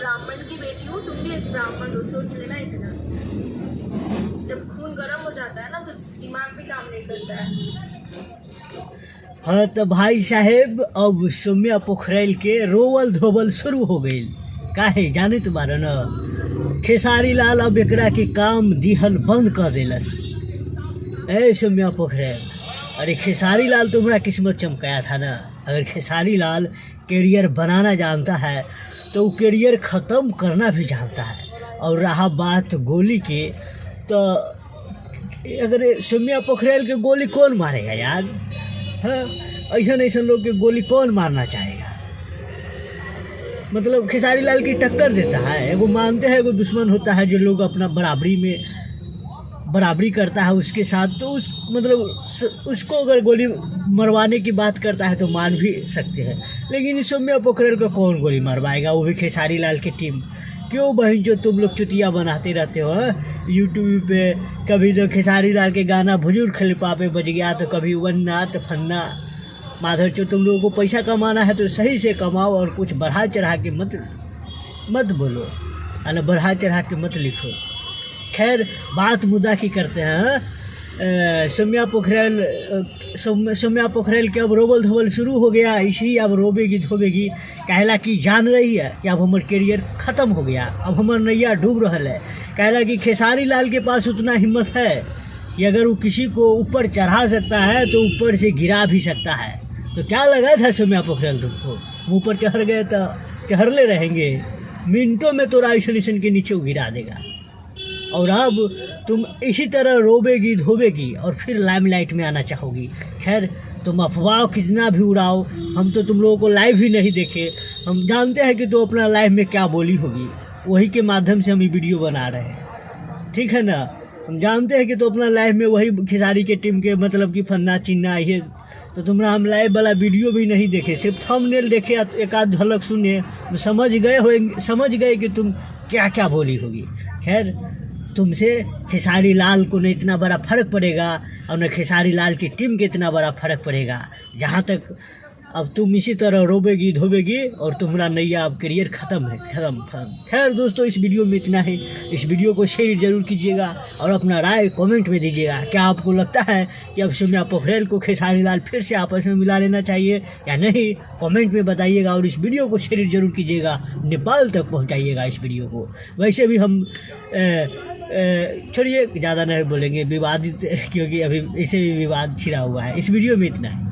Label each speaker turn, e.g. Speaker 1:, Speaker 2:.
Speaker 1: ब्राह्मण की बेटी हूँ, तुम भी एक ब्राह्मण हो, सोच लेना इतना। जब खून गर्म हो जाता है ना तो दिमाग भी काम नहीं करता है।
Speaker 2: हाँ तो भाई साहेब अब सौम्या पोखरेल के रोवल धोवल शुरू हो गई। काहे जाने तुम्हारा न खेसारी लाल अब एकरा के काम दिहल बंद कर दिलस। ए सौम्या पोखरेल, अरे खेसारी लाल तुम्हारा किस्मत चमकाया था ना। अगर खेसारी लाल करियर बनाना जानता है तो वो करियर ख़त्म करना भी जानता है। और रहा बात गोली के, तो अगर सौम्या पोखरेल के गोली कौन मारेगा यार? हाँ, ऐसा लोग के गोली कौन मारना चाहेगा? मतलब खेसारी लाल की टक्कर देता है, एगो मानते हैं एगो दुश्मन होता है जो लोग अपना बराबरी करता है उसके साथ, तो उसको अगर गोली मरवाने की बात करता है तो मान भी सकते हैं। लेकिन इस सौम्या पोखरेल को कौन गोली मरवाएगा, वो भी खेसारी लाल की टीम। क्यों बहन जो तुम लोग चुतिया बनाते रहते हो यूट्यूब पे? कभी तो खेसारी लाल के गाना भुजुर्ग खलीफा पे बज गया, तो कभी वन्ना तो फन्ना माधव। जो तुम लोगों को पैसा कमाना है तो सही से कमाओ और कुछ बढ़ा चढ़ा के मत बोलो, अरे बढ़ा चढ़ा के मत लिखो। खैर बात मुद्दा की करते हैं। सौम्या पोखरेल के अब रोबल धोबल शुरू हो गया। इसी अब रोबेगी धोबेगी, कहला कि जान रही है कि अब हमार करियर ख़त्म हो गया, अब हमार नैया डूब रहा है। कहला कि खेसारी लाल के पास उतना हिम्मत है कि अगर वो किसी को ऊपर चढ़ा सकता है तो ऊपर से गिरा भी सकता है। तो क्या लगा था सौम्या पोखरेल तुमको? ऊपर चढ़ गए तो चढ़ले रहेंगे, मिनटों में तो राइसोलेशन के नीचे गिरा देगा। और अब तुम इसी तरह रोबेगी धोबेगी और फिर लाइमलाइट में आना चाहोगी। खैर तुम अफवाह कितना भी उड़ाओ, हम तो तुम लोगों को लाइव ही नहीं देखे। हम जानते हैं कि तो अपना लाइव में क्या बोली होगी, वही के माध्यम से हम ये वीडियो बना रहे हैं, ठीक है ना। हम जानते हैं कि तो अपना लाइव में वही खेसारी के टीम के मतलब कि फन्ना चिन्ना ये, तो तुम्हारा हम लाइव वाला वीडियो भी नहीं देखे, सिर्फ थंबनेल देखे, एक आध झलक सुने, समझ गए कि तुम क्या क्या बोली होगी। खैर तुमसे खेसारी लाल को न इतना बड़ा फ़र्क पड़ेगा और न खेसारी लाल की टीम के इतना बड़ा फ़र्क पड़ेगा। जहाँ तक अब तुम इसी तरह रोबेगी धोबेगी और तुम्हारा नैया अब करियर ख़त्म है, ख़त्म। खैर दोस्तों, इस वीडियो में इतना ही। इस वीडियो को शेयर जरूर कीजिएगा और अपना राय कमेंट में दीजिएगा। क्या आपको लगता है कि अब सौम्या पोखरेल को खेसारी लाल फिर से आपस में मिला लेना चाहिए या नहीं? कमेंट में बताइएगा और इस वीडियो को शेयर जरूर कीजिएगा, नेपाल तक पहुँचाइएगा इस वीडियो को। वैसे भी हम छोड़िए, ज़्यादा नहीं बोलेंगे विवादित, क्योंकि अभी इसे भी विवाद छिड़ा हुआ है। इस वीडियो में इतना है।